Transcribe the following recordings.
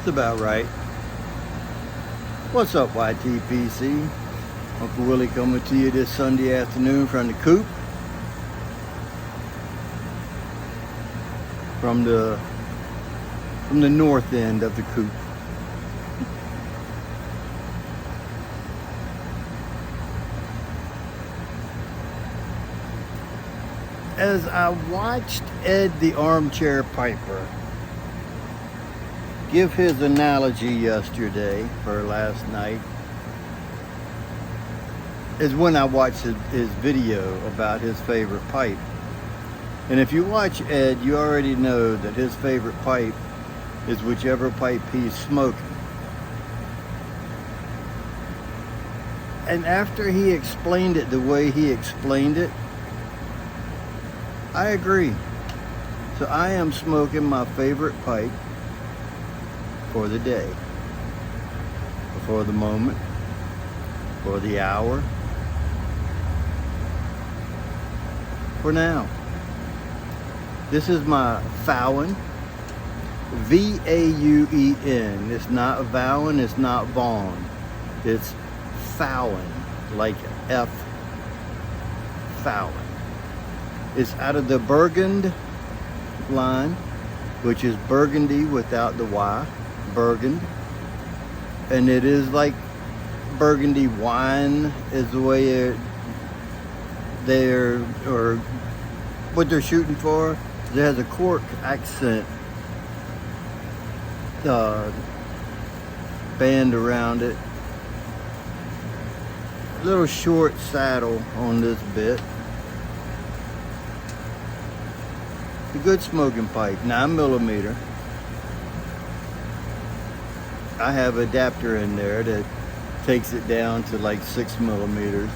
Just about right. What's up, YTPC? Uncle Willie coming to you this Sunday afternoon from the coop. From the north end of the coop. As I watched Ed the Armchair Piper give his analogy yesterday, or last night, is when I watched his video about his favorite pipe. And if you watch Ed, you already know that his favorite pipe is whichever pipe he's smoking. And after he explained it the way he explained it, I agree. So I am smoking my favorite pipe for the day, for the moment, for the hour, for now. This is my Vauen, V-A-U-E-N. It's not Vauen, it's not Vauen. It's Vauen, like F, Vauen. It's out of the Burgund line, which is Burgundy without the Y, Burgund. And it is like Burgundy wine is the way they're or what they're shooting for. It has a cork accent band around it. A little short saddle on this bit. A good smoking pipe, 9mm. I have an adapter in there that takes it down to like 6mm.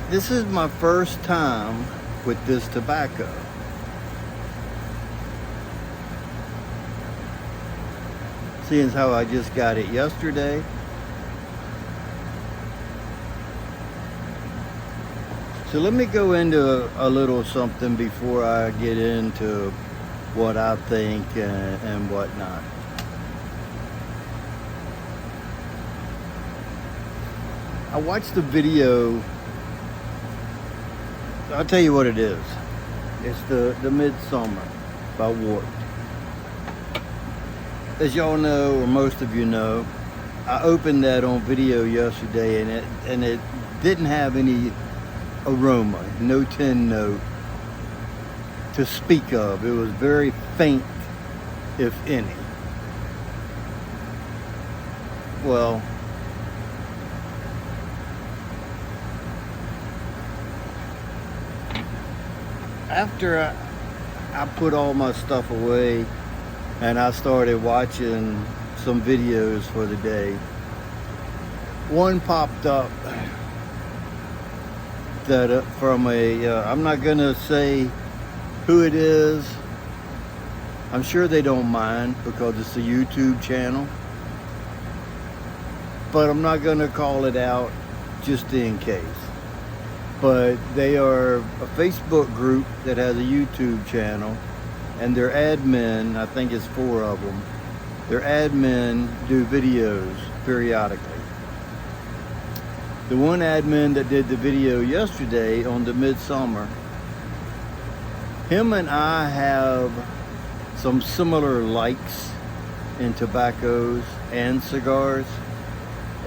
This is my first time with this tobacco. Seeing as how I just got it yesterday. So let me go into a little something before I get into what I think and whatnot. I watched the video. I'll tell you what it is. It's the Midsommer by Vauen. As y'all know, or most of you know, I opened that on video yesterday, and it didn't have any aroma, no tin note to speak of. It was very faint, if any. Well, after I put all my stuff away and I started watching some videos for the day, one popped up that from I'm not gonna say who it is. I'm sure they don't mind because it's a YouTube channel, but I'm not gonna call it out just in case. But they are a Facebook group that has a YouTube channel, and their admin, I think it's 4 of them, their admin do videos periodically. The one admin that did the video yesterday on the Midsommer, him and I have some similar likes in tobaccos and cigars,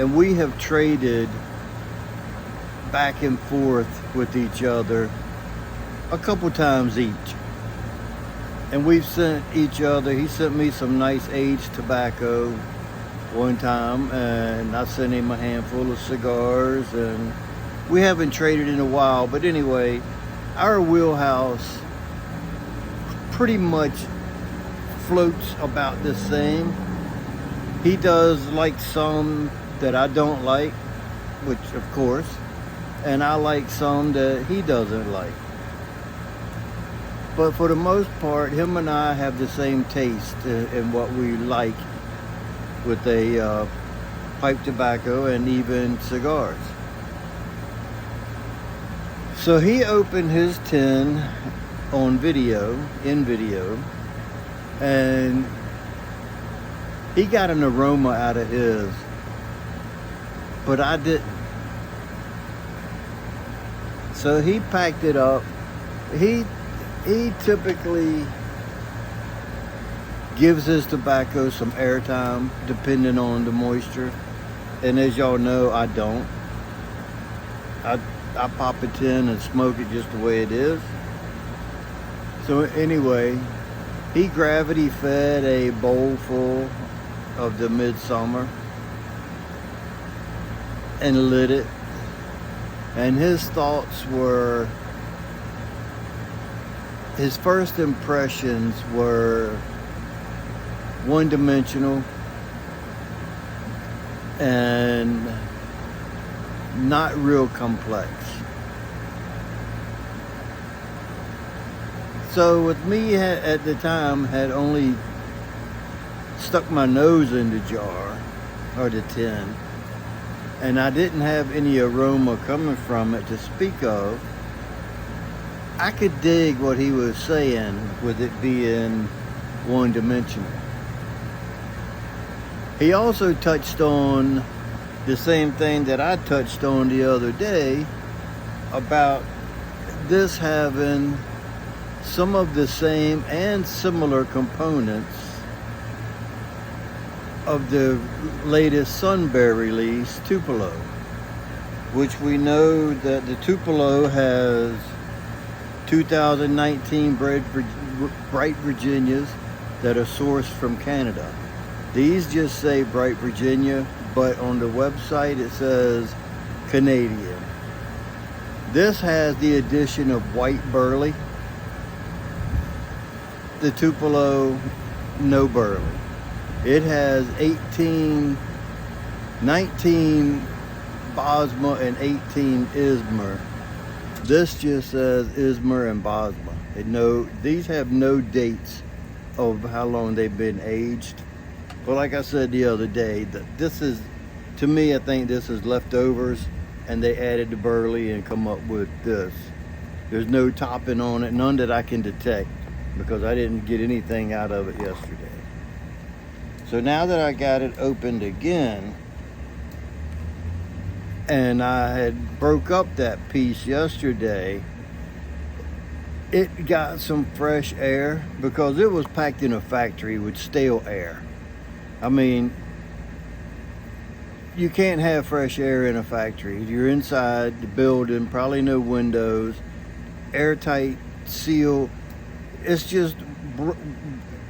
and we have traded back and forth with each other a couple times each. And we've sent each other, he sent me some nice aged tobacco one time, and I sent him a handful of cigars, and we haven't traded in a while. But anyway, our wheelhouse pretty much floats about the same. He does like some that I don't like, which of course, and I like some that he doesn't like. But for the most part, him and I have the same taste in what we like with a pipe tobacco, and even cigars. So he opened his tin in video, and he got an aroma out of his, but I didn't. So he packed it up. He typically gives his tobacco some airtime depending on the moisture, and as y'all know, I don't. I pop a tin and smoke it just the way it is. So anyway, he gravity fed a bowl full of the Midsommer and lit it, and his thoughts were, his first impressions were one-dimensional and not real complex. So with me at the time, had only stuck my nose in the jar or the tin, and I didn't have any aroma coming from it to speak of, I could dig what he was saying with it being one-dimensional. He also touched on the same thing that I touched on the other day about this having some of the same and similar components of the latest Sun Bear release, Tupelo, which we know that the Tupelo has 2019 Bright Virginias that are sourced from Canada. These just say Bright Virginia, but on the website it says Canadian. This has the addition of white burley. The Tupelo, no burley. It has 19 Bosma and 18 Ismer. This just says Ismer and Bosma. These have no dates of how long they've been aged. But like I said the other day, this is, to me, I think this is leftovers, and they added the burley and come up with this. There's no topping on it, none that I can detect, because I didn't get anything out of it yesterday. So now that I got it opened again, and I had broke up that piece yesterday, it got some fresh air because it was packed in a factory with stale air. I mean, you can't have fresh air in a factory. You're inside the building, probably no windows, airtight, sealed. It's just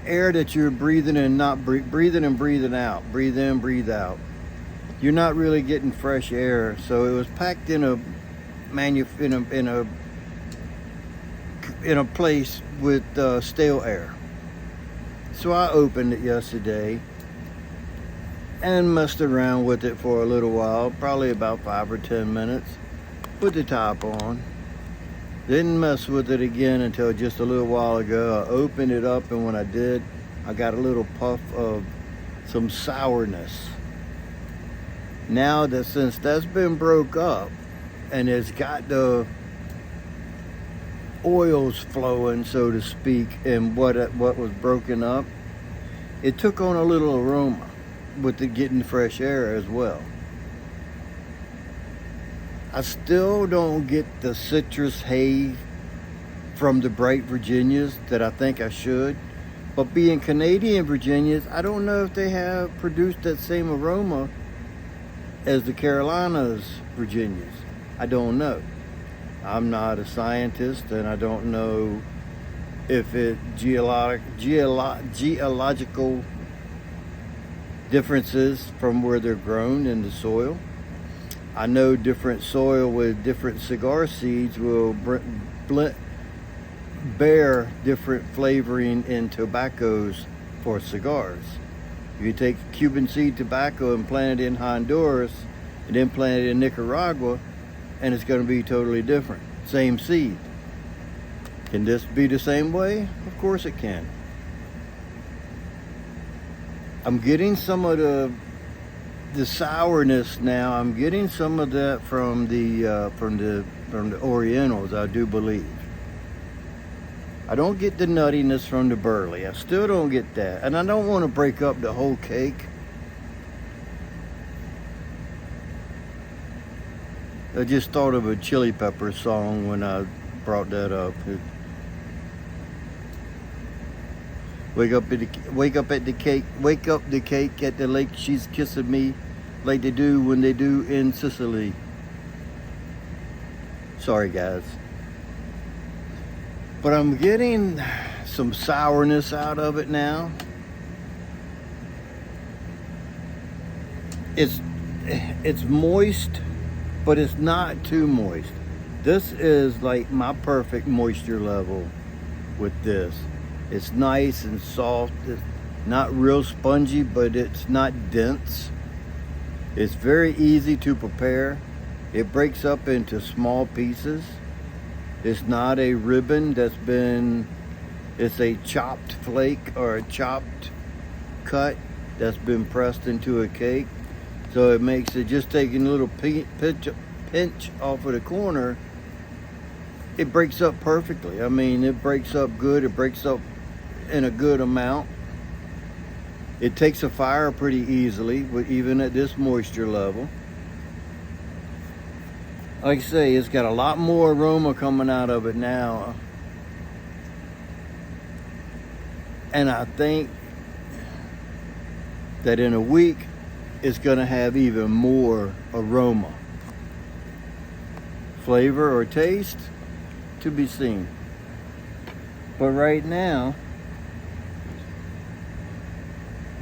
air that you're breathing in, not breathing and breathing out. Breathe in, breathe out. You're not really getting fresh air. So it was packed in a place with stale air. So I opened it yesterday and messed around with it for a little while, probably about 5 or 10 minutes. Put the top on. Didn't mess with it again until just a little while ago. I opened it up, and when I did, I got a little puff of some sourness. Now that since that's been broke up and it's got the oils flowing, so to speak, and what was broken up, it took on a little aroma with it getting fresh air as well. I still don't get the citrus hay from the Bright Virginias that I think I should. But being Canadian Virginias, I don't know if they have produced that same aroma as the Carolinas Virginias. I don't know. I'm not a scientist, and I don't know if it geological differences from where they're grown in the soil. I know different soil with different cigar seeds will bear different flavoring in tobaccos for cigars. You take Cuban seed tobacco and plant it in Honduras and then plant it in Nicaragua, and it's going to be totally different. Same seed. Can this be the same way? Of course it can. I'm getting some of the the sourness now, I'm getting some of that from the Orientals, I do believe. I don't get the nuttiness from the burley. I still don't get that. And I don't want to break up the whole cake. I just thought of a Chili Pepper song when I brought that up. Wake up the cake at the lake. She's kissing me like they do when they do in Sicily. Sorry, guys. But I'm getting some sourness out of it now. It's moist, but it's not too moist. This is like my perfect moisture level with this. It's nice and soft. It's not real spongy, but it's not dense. It's very easy to prepare. It breaks up into small pieces. It's not a ribbon it's a chopped flake or a chopped cut that's been pressed into a cake. So it makes it, just taking a little pinch off of the corner, it breaks up perfectly. I mean, it breaks up good. It breaks up in a good amount. It takes a fire pretty easily, even at this moisture level. Like I say, it's got a lot more aroma coming out of it now. And I think that in a week, it's gonna have even more aroma. Flavor or taste, to be seen. But right now,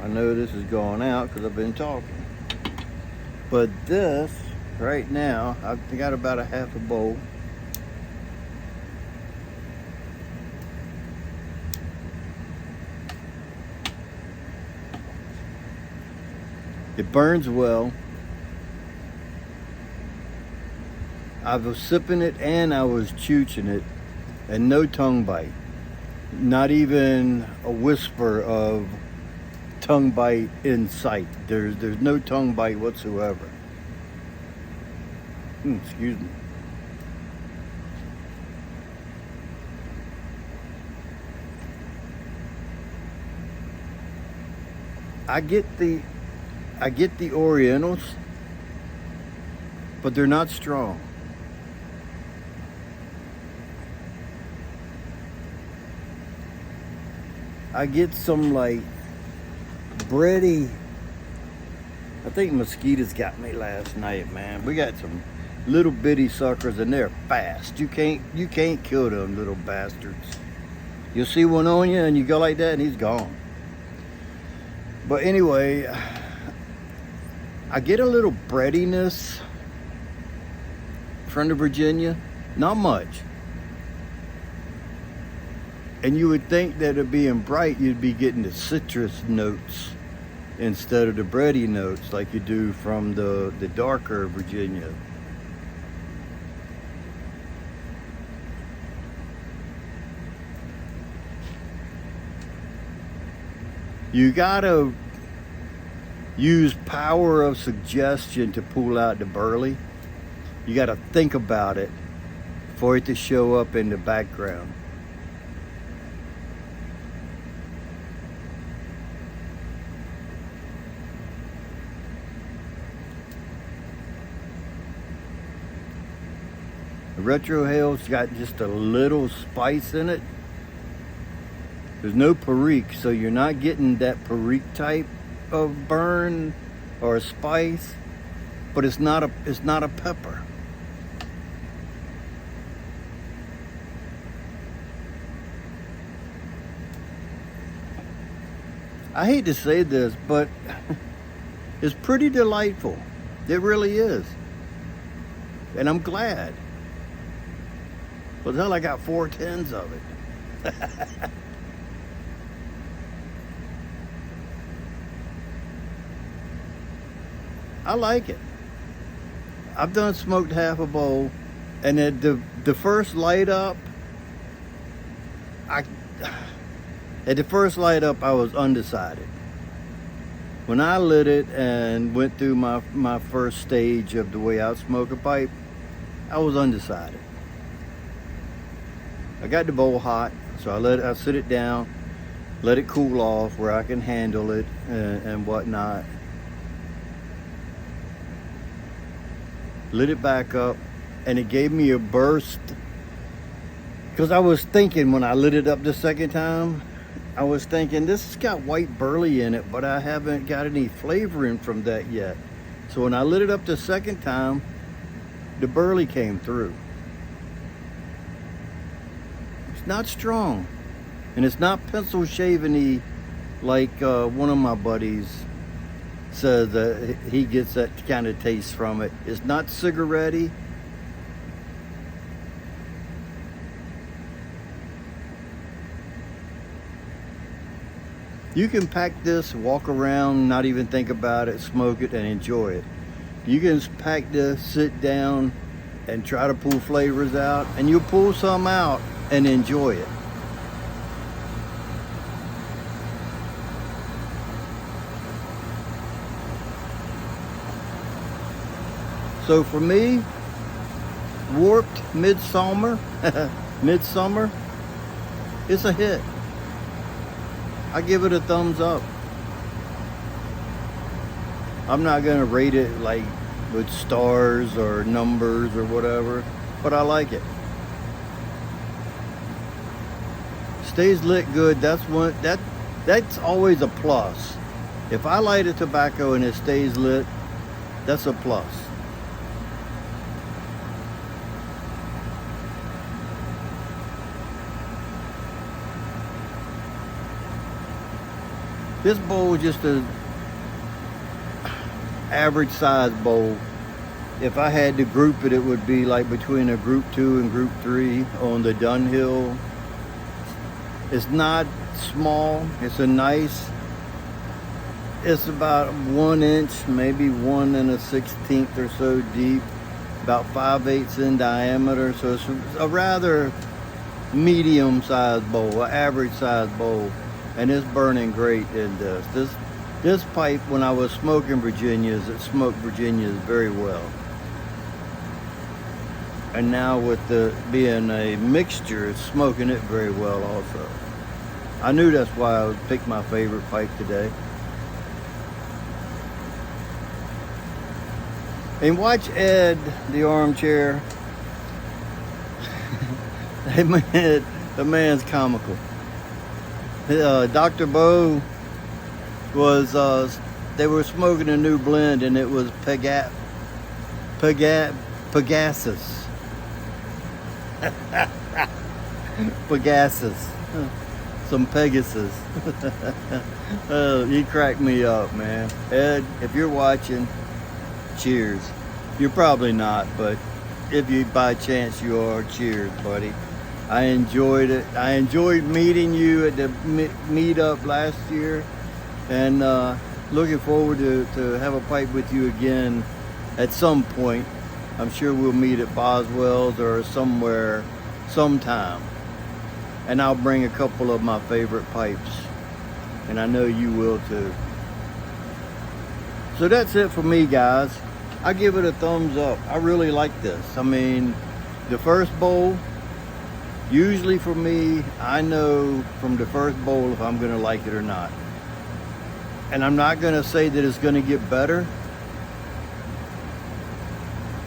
I know this is going out because I've been talking. But this, right now, I've got about a half a bowl. It burns well. I was sipping it and I was chooching it, and no tongue bite. Not even a whisper of tongue bite in sight. There's no tongue bite whatsoever. Excuse me. I get the Orientals, but they're not strong. I get some like bready. I think mosquitoes got me last night, man. We got some little bitty suckers and they're fast. You can't kill them little bastards. You'll see one on you and you go like that and he's gone. But anyway, I get a little breadiness from the Virginia, not much. And you would think that it being bright, you'd be getting the citrus notes instead of the bready notes like you do from the darker Virginia. You gotta use power of suggestion to pull out the burley. You gotta think about it for it to show up in the background. The retrohale's got just a little spice in it. There's no perique, so you're not getting that perique type of burn or a spice, but it's not a pepper. I hate to say this, but it's pretty delightful. It really is. And I'm glad. But hell, I got 4 tins of it. I like it. I've done smoked half a bowl, and at the first light up, I was undecided. When I lit it and went through my first stage of the way I smoke a pipe, I was undecided. I got the bowl hot, so I sit it down, let it cool off where I can handle it and whatnot. Lit it back up, and it gave me a burst. Because I was thinking when I lit it up the second time, I was thinking this has got white burley in it, but I haven't got any flavoring from that yet. So when I lit it up the second time, the burley came through. It's not strong, and it's not pencil shaving-y like one of my buddies says that he gets that kind of taste from it. It's not cigarette-y. You can pack this, walk around, not even think about it, smoke it, and enjoy it. You can pack this, sit down, and try to pull flavors out, and you'll pull some out and enjoy it. So for me, Warped Midsommer, Midsommer, it's a hit. I give it a thumbs up. I'm not gonna rate it like with stars or numbers or whatever, but I like it. Stays lit good. That's always a plus. If I light a tobacco and it stays lit, that's a plus. This bowl is just a average size bowl. If I had to group it, it would be like between a group 2 and group 3 on the Dunhill. It's not small, it's it's about 1 inch, maybe 1 1/16 or so deep, about 5/8 in diameter. So it's a rather medium sized bowl, an average sized bowl. And it's burning great in this. This pipe, when I was smoking Virginias, it smoked Virginias very well. And now with the being a mixture, it's smoking it very well also. I knew that's why I would pick my favorite pipe today. And watch Ed, the armchair. The man's comical. Dr. Bo was, they were smoking a new blend, and it was Pegasus. Pegasus. Some Pegasus. He cracked me up, man. Ed, if you're watching, cheers. You're probably not, but if you by chance you are, cheers, buddy. I enjoyed it. I enjoyed meeting you at the meetup last year, and looking forward to have a pipe with you again at some point. I'm sure we'll meet at Boswell's or somewhere, sometime. And I'll bring a couple of my favorite pipes, and I know you will too. So that's it for me, guys. I give it a thumbs up. I really like this. I mean, the first bowl, usually for me, I know from the first bowl if I'm gonna like it or not. And I'm not gonna say that it's gonna get better,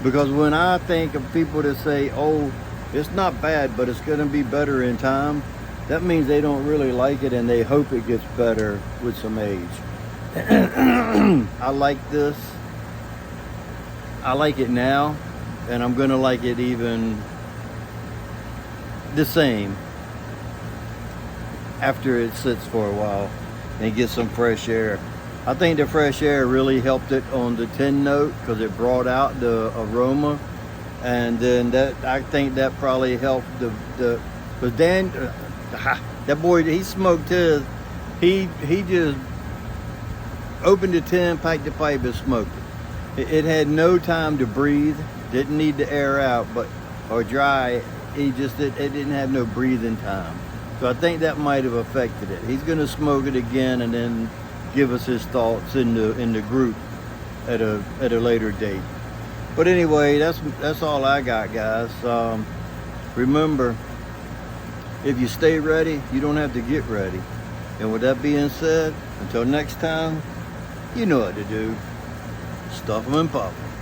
because when I think of people that say, oh, it's not bad, but it's gonna be better in time, that means they don't really like it and they hope it gets better with some age. I like this. I like it now, and I'm gonna like it even the same after it sits for a while and gets some fresh air. I think the fresh air really helped it on the 10 note because it brought out the aroma, and then I think that probably helped because Dan, that boy, he smoked his, he just opened the tin, packed the pipe, and smoked it. It had no time to breathe, didn't need to air out, but or dry. It didn't have no breathing time. So I think that might have affected it. He's gonna smoke it again and then give us his thoughts in the group at a later date. But anyway, that's all I got, guys. Remember, if you stay ready, you don't have to get ready. And with that being said, until next time, you know what to do. Stuff them and pop 'em.